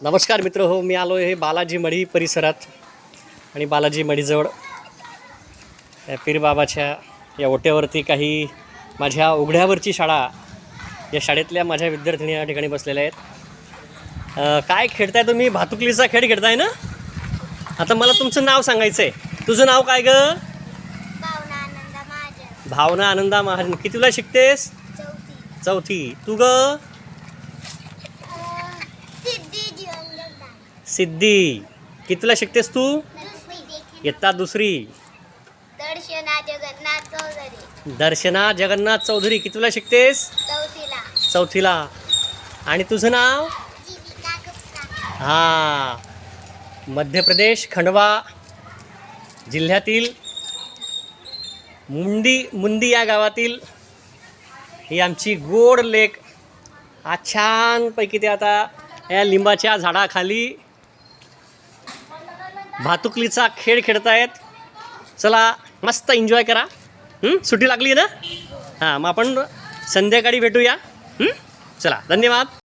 नमस्कार मित्र हो, मी आलो आहे बालाजी मढी परिसरात आणि बालाजी मढीजवळ पीरबाबाच्या या ओट्यावरती काही माझ्या उघड्यावरची शाळा या शाळेतल्या माझ्या विद्यार्थिनी या ठिकाणी बसलेल्या आहेत. काय खेळताय तुम्ही? भातुकलीचा खेळ खेळताय ना? आता मला तुमचं नाव सांगायचं आहे. तुझं नाव काय ग? भावना आनंदा महाजन. कितीला शिकतेस? चौथी. तू ग? सिद्धी. कितीला शिकतेस तू? इयत्ता दुसरी. दर्शना जगन्नाथ चौधरी. कितीला शिकतेस? चौथीला. आणि तुझं नाव? हां, मध्य प्रदेश खंडवा जिल्ह्यातील मुंदी या गावातील ही आमची गोड लेक. आज छानपैकी ते आता या लिंबाच्या झाडाखाली भातुकलीचा खेळ खेळतायत. चला मस्त एन्जॉय करा. सुट्टी लागली आहे ना? हां, मग आपण संध्याकाळी भेटूया. चला, धन्यवाद.